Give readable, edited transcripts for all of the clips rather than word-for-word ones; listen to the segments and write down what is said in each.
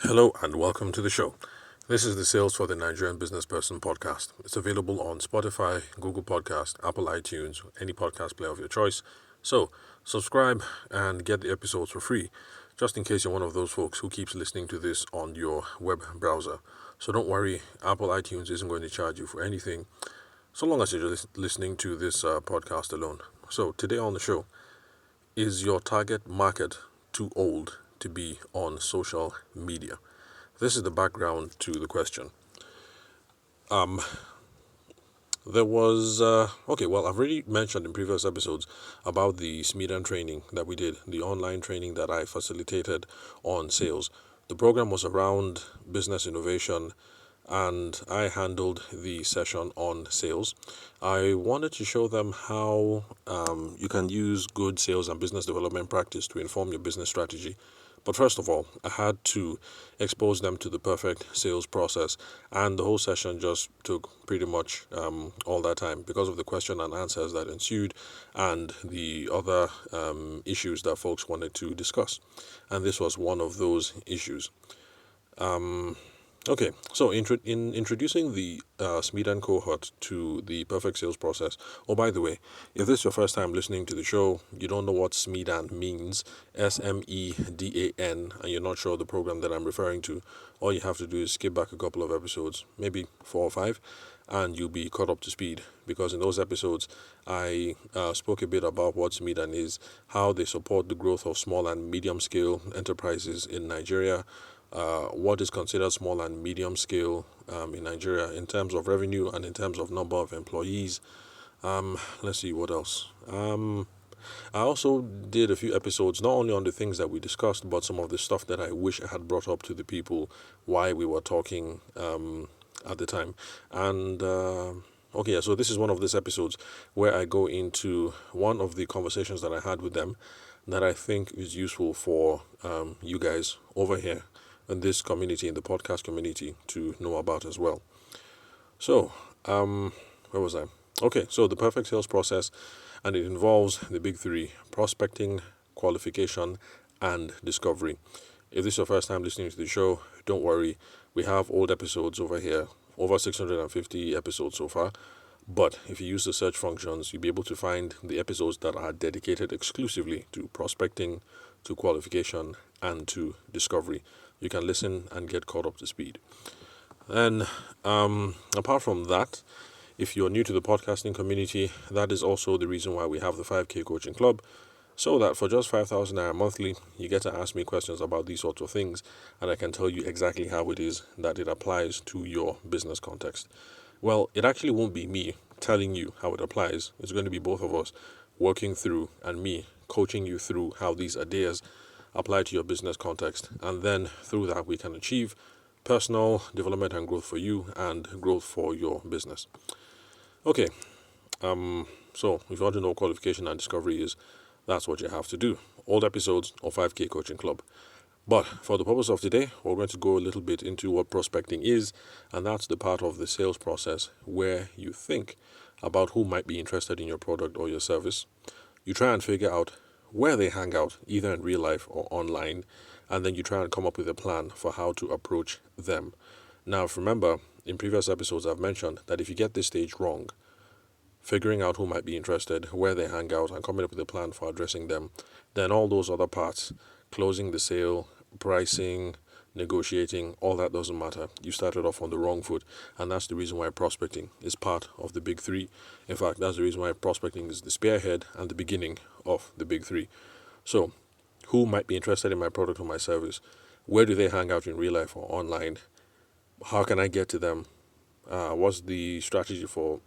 Hello and welcome to the show. This is the Sales for the Nigerian Business Person podcast. It's available on Spotify, Google Podcast, Apple iTunes, any podcast player of your choice. So, subscribe and get the episodes for free, just in case you're one of those folks who keeps listening to this on your web browser. So don't worry, Apple iTunes isn't going to charge you for anything, so long as you're listening to this podcast alone. So today on the show, is your target market too old to be on social media? This is the background to the question. There was, I've already mentioned in previous episodes about the SMEDAN training that we did, the online training that I facilitated on sales. The program was around business innovation, and I handled the session on sales. I wanted to show them how you can use good sales and business development practice to inform your business strategy. But first of all, I had to expose them to the perfect sales process, and the whole session just took pretty much all that time because of the question and answers that ensued and the other issues that folks wanted to discuss. And this was one of those issues. Okay, so in introducing the SMEDAN cohort to the perfect sales process. Oh, by the way, if this is your first time listening to the show, you don't know what SMEDAN means, SMEDAN, and you're not sure the program that I'm referring to, all you have to do is skip back a couple of episodes, maybe 4 or 5, and you'll be caught up to speed. Because in those episodes, I spoke a bit about what SMEDAN is, how they support the growth of small and medium scale enterprises in Nigeria, what is considered small and medium scale in Nigeria in terms of revenue and in terms of number of employees. Let's see what else. I also did a few episodes not only on the things that we discussed, but some of the stuff that I wish I had brought up to the people while we were talking at the time. And so this is one of these episodes where I go into one of the conversations that I had with them that I think is useful for you guys over here in this community, in the podcast community, to know about as well. So, where was I? Okay, so the perfect sales process, and it involves the big three: prospecting, qualification, and discovery. If this is your first time listening to the show, don't worry. We have old episodes over here, over 650 episodes so far. But if you use the search functions, you'll be able to find the episodes that are dedicated exclusively to prospecting, to qualification, and to discovery. You can listen and get caught up to speed. And apart from that, if you're new to the podcasting community, that is also the reason why we have the 5K Coaching Club, so that for just 5,000 naira monthly, you get to ask me questions about these sorts of things, and I can tell you exactly how it is that it applies to your business context. Well, it actually won't be me telling you how it applies. It's going to be both of us working through and me coaching you through how these ideas apply to your business context. And then through that, we can achieve personal development and growth for you and growth for your business. Okay, so if you want to know what qualification and discovery is, that's what you have to do. Old episodes of 5K Coaching Club. But for the purpose of today, we're going to go a little bit into what prospecting is, and that's the part of the sales process where you think about who might be interested in your product or your service. You try and figure out where they hang out, either in real life or online, and then you try and come up with a plan for how to approach them. Now, if remember, in previous episodes, I've mentioned that if you get this stage wrong, figuring out who might be interested, where they hang out, and coming up with a plan for addressing them, then all those other parts, closing the sale, pricing, negotiating, all that doesn't matter. You started off on the wrong foot, and that's the reason why prospecting is part of the big three. In fact, that's the reason why prospecting is the spearhead and the beginning of the big three. So, who might be interested in my product or my service? Where do they hang out in real life or online? How can I get to them? What's the strategy for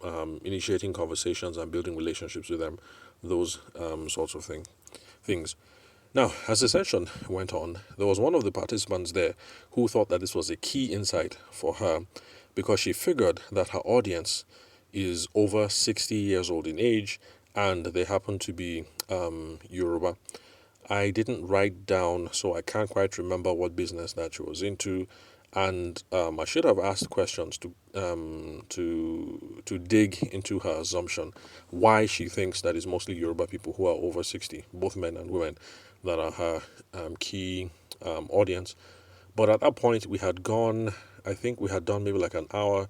initiating conversations and building relationships with them? Those sorts of things. Now, as the session went on, there was one of the participants there who thought that this was a key insight for her because she figured that her audience is over 60 years old in age and they happen to be Yoruba. I didn't write down, so I can't quite remember what business that she was into, and I should have asked questions to dig into her assumption, why she thinks that it's mostly Yoruba people who are over 60, both men and women, that are her key audience. But at that point, I think we had done maybe like an hour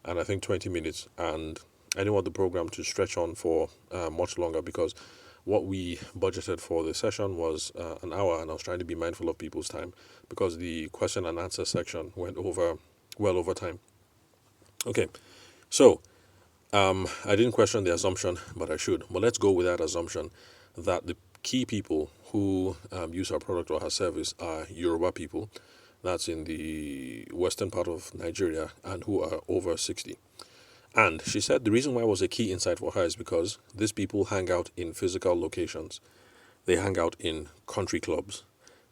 and I think 20 minutes. And I didn't want the program to stretch on for much longer because what we budgeted for the session was an hour, and I was trying to be mindful of people's time because the question and answer section went well over time. Okay, so I didn't question the assumption, but I should. But let's go with that assumption that the key people who use our product or our service are Yoruba people, that's in the western part of Nigeria, and who are over 60. And she said the reason why it was a key insight for her is because these people hang out in physical locations. They hang out in country clubs.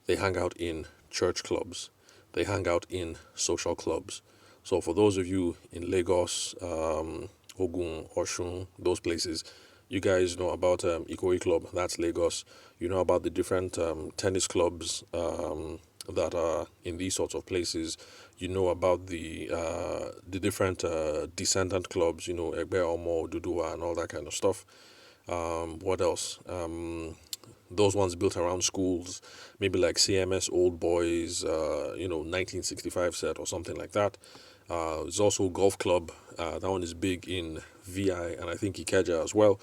They hang out in church clubs. They hang out in social clubs. So for those of you in Lagos, Ogun, Oshun, those places, you guys know about Ikoyi Club, that's Lagos. You know about the different tennis clubs that are in these sorts of places. You know about the different descendant clubs, Egbe Omo, Dudua, and all that kind of stuff. What else? Those ones built around schools, maybe like CMS Old Boys, 1965 set or something like that. There's also a golf club. That one is big in VI and I think Ikeja as well.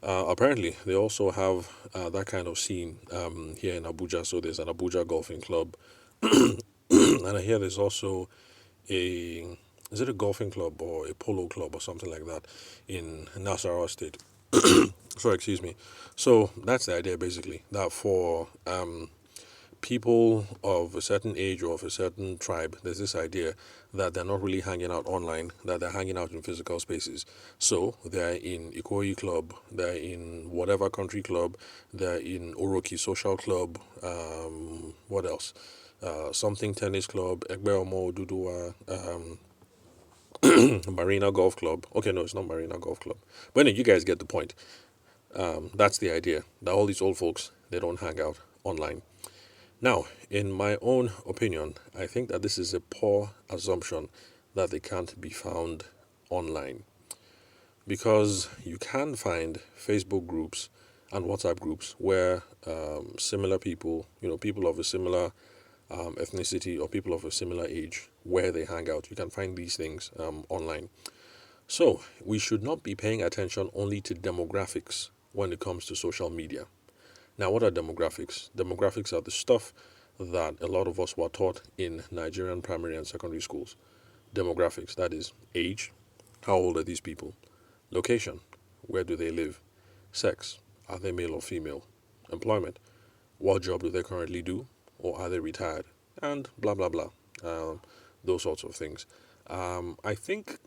Apparently, they also have that kind of scene here in Abuja. So there's an Abuja golfing club, and I hear there's also is it a golfing club or a polo club or something like that in Nasarawa State. Sorry, excuse me. So that's the idea basically, that for people of a certain age or of a certain tribe, there's this idea that they're not really hanging out online, that they're hanging out in physical spaces. So they're in Ikoyi Club, they're in whatever country club, they're in Oroki Social Club, what else? Something Tennis Club, Egbeomo, Dudua, Marina Golf Club. Okay, no, it's not Marina Golf Club. But anyway, you guys get the point. That's the idea, that all these old folks, they don't hang out online. Now, in my own opinion, I think that this is a poor assumption that they can't be found online. Because you can find Facebook groups and WhatsApp groups where similar people, people of a similar ethnicity or people of a similar age, where they hang out. You can find these things online. So, we should not be paying attention only to demographics when it comes to social media. Now, what are demographics? Demographics are the stuff that a lot of us were taught in Nigerian primary and secondary schools. Demographics, that is age, how old are these people? Location, where do they live? Sex, are they male or female? Employment, what job do they currently do? Or are they retired? And blah, blah, blah. Those sorts of things. I think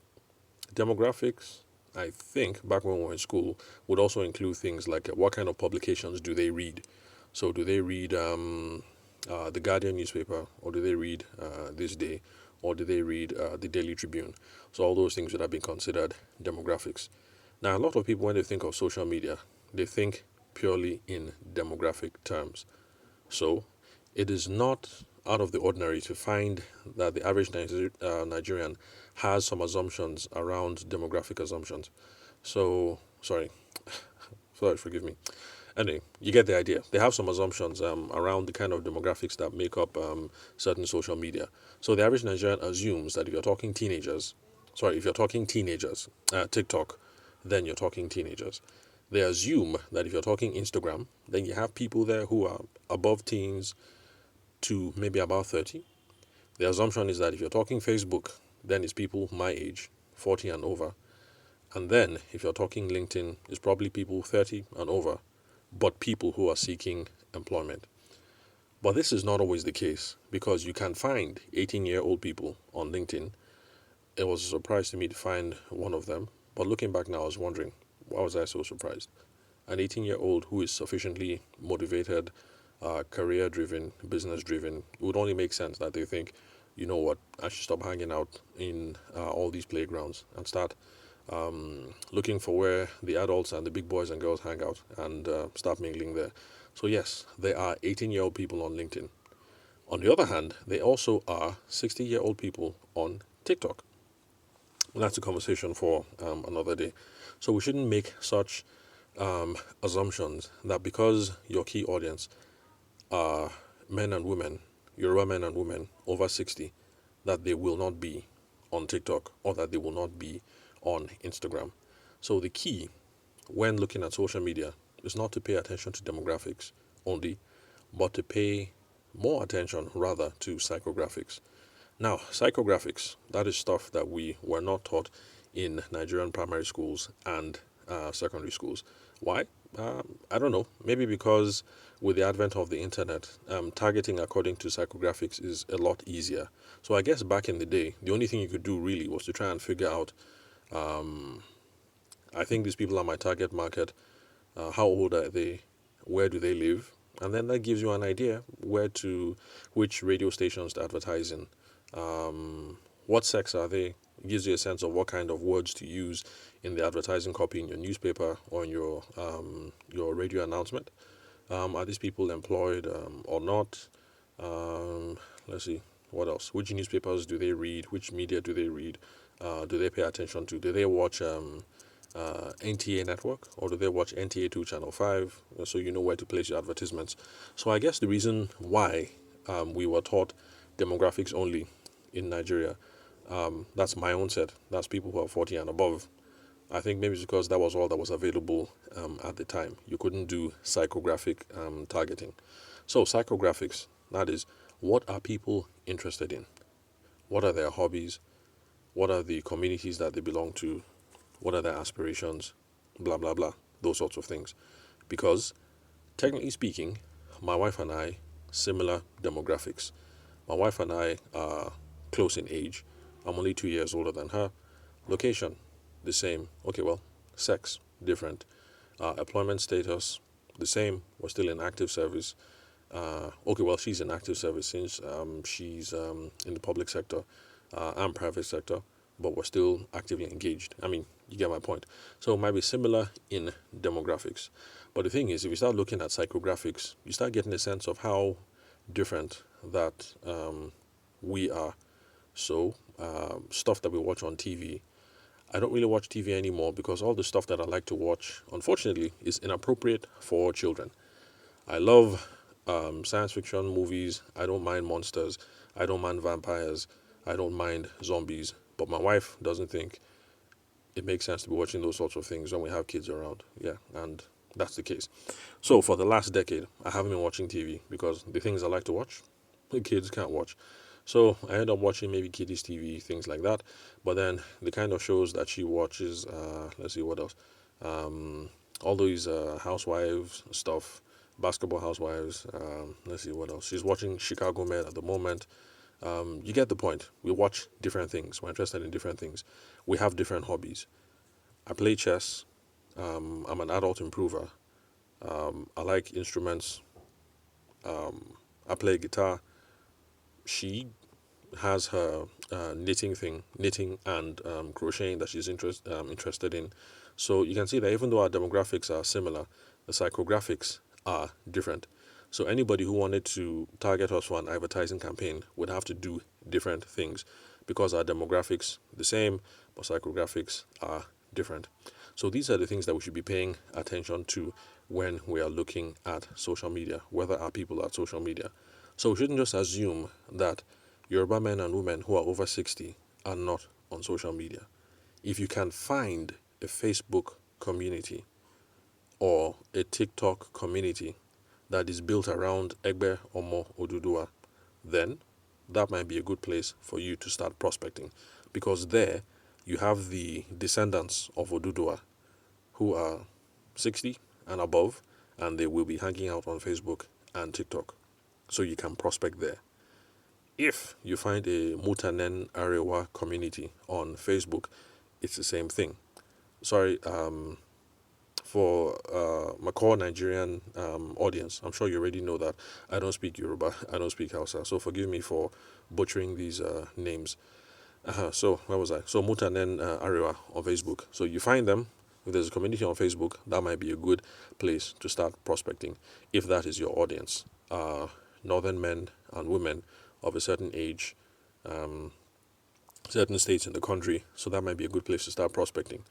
demographics, back when we were in school, would also include things like what kind of publications do they read? So, do they read the Guardian newspaper, or do they read This Day, or do they read the Daily Tribune? So, all those things would have been considered demographics. Now, a lot of people, when they think of social media, they think purely in demographic terms. So, it is not out of the ordinary to find that the average Nigerian has some assumptions around demographic assumptions. So, sorry, forgive me. Anyway, you get the idea. They have some assumptions around the kind of demographics that make up certain social media. So the average Nigerian assumes that if you're talking teenagers, TikTok, then you're talking teenagers. They assume that if you're talking Instagram, then you have people there who are above teens to maybe about 30. The assumption is that if you're talking Facebook, then it's people my age, 40 and over. And then if you're talking LinkedIn, it's probably people 30 and over, but people who are seeking employment. But this is not always the case, because you can find 18-year-old people on LinkedIn. It was a surprise to me to find one of them. But looking back now, I was wondering, why was I so surprised? An 18-year-old who is sufficiently motivated, career-driven, business-driven, it would only make sense that they think, you know what, I should stop hanging out in all these playgrounds and start looking for where the adults and the big boys and girls hang out and start mingling there. So yes, there are 18-year-old people on LinkedIn. On the other hand, there also are 60-year-old people on TikTok. Well, that's a conversation for another day. So we shouldn't make such assumptions that because your key audience are men and women Yoruba men and women over 60 that they will not be on TikTok or that they will not be on Instagram. So the key when looking at social media is not to pay attention to demographics only, but to pay more attention rather to psychographics. Now, psychographics, that is stuff that we were not taught in Nigerian primary schools and secondary schools. Why? I don't know. Maybe because with the advent of the internet, targeting according to psychographics is a lot easier. So I guess back in the day, the only thing you could do really was to try and figure out, I think these people are my target market. How old are they? Where do they live? And then that gives you an idea which radio stations to advertise in. What sex are they? It gives you a sense of what kind of words to use in the advertising copy in your newspaper or in your radio announcement. Are these people employed or not? Let's see, what else? Which newspapers do they read? Which media do they read? Do they pay attention to? Do they watch NTA network or do they watch NTA 2 Channel 5? So you know where to place your advertisements. So I guess the reason why we were taught demographics only in Nigeria, that's my own set. That's people who are 40 and above. I think maybe it's because that was all that was available at the time. You couldn't do psychographic targeting. So psychographics, that is, what are people interested in? What are their hobbies? What are the communities that they belong to? What are their aspirations? Blah, blah, blah. Those sorts of things. Because, technically speaking, my wife and I, similar demographics. My wife and I are close in age. I'm only 2 years older than her. Location, the same. Okay, well, sex, different. Employment status, the same. We're still in active service. Okay, well, she's in active service since she's in the public sector and private sector, but we're still actively engaged. I mean, you get my point. So it might be similar in demographics. But the thing is, if you start looking at psychographics, you start getting a sense of how different that we are. So, stuff that we watch on TV, I don't really watch TV anymore because all the stuff that I like to watch, unfortunately, is inappropriate for children. I love science fiction movies. I don't mind monsters. I don't mind vampires. I don't mind zombies. But my wife doesn't think it makes sense to be watching those sorts of things when we have kids around. Yeah, and that's the case. So for the last decade, I haven't been watching TV because the things I like to watch, the kids can't watch. So I end up watching maybe kiddies TV, things like that. But then the kind of shows that she watches, let's see what else. All those housewives stuff, basketball housewives. Let's see what else. She's watching Chicago Med at the moment. You get the point. We watch different things. We're interested in different things. We have different hobbies. I play chess. I'm an adult improver. I like instruments. I play guitar. She has her knitting and crocheting that she's interested in. So you can see that even though our demographics are similar, the psychographics are different. So anybody who wanted to target us for an advertising campaign would have to do different things because our demographics the same, but psychographics are different. So these are the things that we should be paying attention to when we are looking at social media, whether our people are at social media. So we shouldn't just assume that Yoruba men and women who are over 60 are not on social media. If you can find a Facebook community or a TikTok community that is built around Egbe Omo Oduduwa, then that might be a good place for you to start prospecting because there you have the descendants of Oduduwa who are 60 and above and they will be hanging out on Facebook and TikTok. So you can prospect there. If you find a Mutanen Arewa community on Facebook, it's the same thing. Sorry, for my core Nigerian audience, I'm sure you already know that I don't speak Yoruba, I don't speak Hausa, so forgive me for butchering these names. So where was I? So Mutanen Arewa on Facebook. So you find them. If there's a community on Facebook, that might be a good place to start prospecting if that is your audience. Northern men and women of a certain age, certain states in the country, so that might be a good place to start prospecting.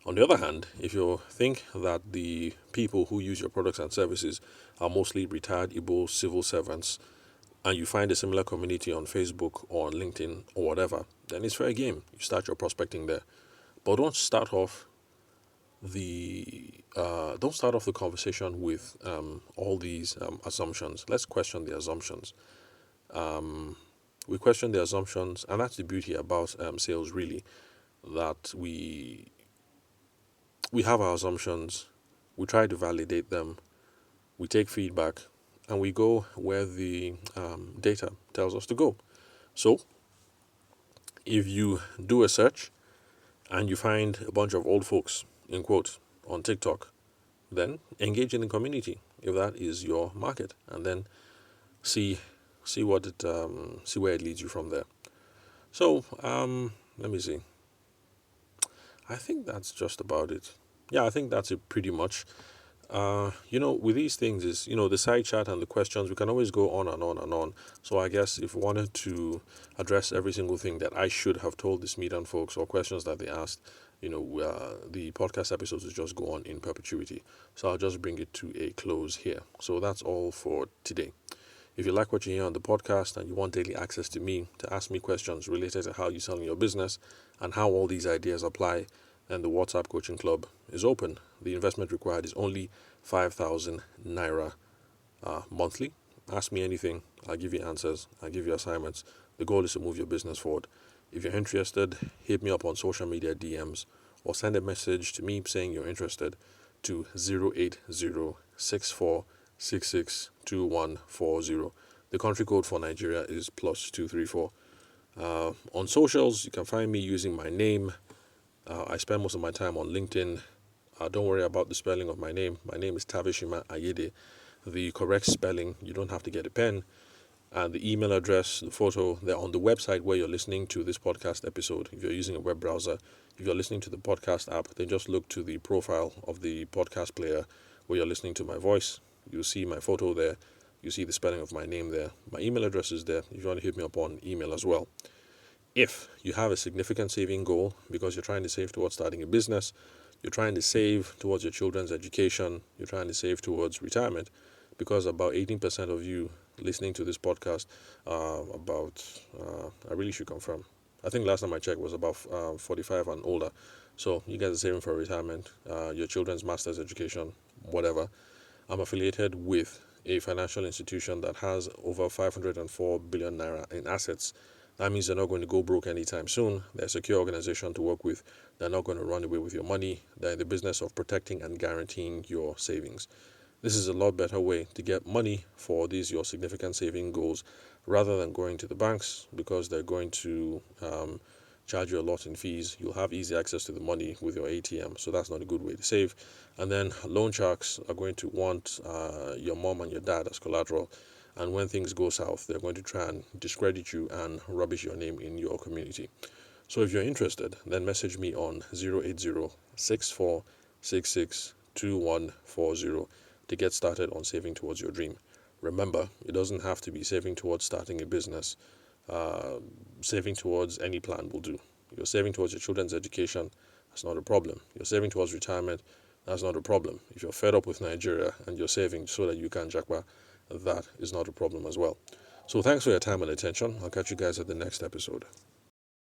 On the other hand, if you think that the people who use your products and services are mostly retired Igbo civil servants, and you find a similar community on Facebook or on LinkedIn or whatever, then it's fair game. You start your prospecting there. But don't start off the conversation with all these assumptions. Let's question the assumptions. We question the assumptions, and that's the beauty about sales, really, that we have our assumptions, we try to validate them, we take feedback, and we go where the data tells us to go. So, if you do a search and you find a bunch of old folks, in quotes, on TikTok, then engage in the community if that is your market, and then see see where it leads you from there. So let me see. I think that's just about it. Yeah, I think that's it pretty much. With these things is, the side chat and the questions, we can always go on and on and on. So I guess if we wanted to address every single thing that I should have told this meetup folks or questions that they asked, the podcast episodes will just go on in perpetuity. So I'll just bring it to a close here. So that's all for today. If you like what you hear on the podcast and you want daily access to me to ask me questions related to how you're selling your business and how all these ideas apply, then the WhatsApp Coaching Club is open. The investment required is only 5,000 Naira monthly. Ask me anything. I'll give you answers. I'll give you assignments. The goal is to move your business forward. If you're interested, hit me up on social media DMs or send a message to me saying you're interested to 08064662140. The country code for Nigeria is +234. On socials, you can find me using my name. I spend most of my time on LinkedIn. Don't worry about the spelling of my name. My name is Tavishima Ayede. The correct spelling, you don't have to get a pen. And the email address, the photo, they're on the website where you're listening to this podcast episode. If you're using a web browser, if you're listening to the podcast app, then just look to the profile of the podcast player where you're listening to my voice. You'll see my photo there. You see the spelling of my name there. My email address is there if you want to hit me up on email as well. If you have a significant saving goal because you're trying to save towards starting a business, you're trying to save towards your children's education, you're trying to save towards retirement, because about 18% of you listening to this podcast I really should confirm. I think last time I checked was about 45 and older. So you guys are saving for retirement, your children's master's education, whatever. I'm affiliated with a financial institution that has over 504 billion naira in assets. That means they're not going to go broke anytime soon. They're a secure organization to work with. They're not going to run away with your money. They're in the business of protecting and guaranteeing your savings. This is a lot better way to get money for these your significant saving goals rather than going to the banks, because they're going to charge you a lot in fees. You'll have easy access to the money with your ATM, so that's not a good way to save. And then loan sharks are going to want your mom and your dad as collateral, and when things go south, they're going to try and discredit you and rubbish your name in your community. So if you're interested, then message me on 080-6466-2140 to get started on saving towards your dream. Remember, it doesn't have to be saving towards starting a business. Saving towards any plan will do. You're saving towards your children's education, that's not a problem. You're saving towards retirement, that's not a problem. If you're fed up with Nigeria and you're saving so that you can japa, that is not a problem as well. So thanks for your time and attention. I'll catch you guys at the next episode.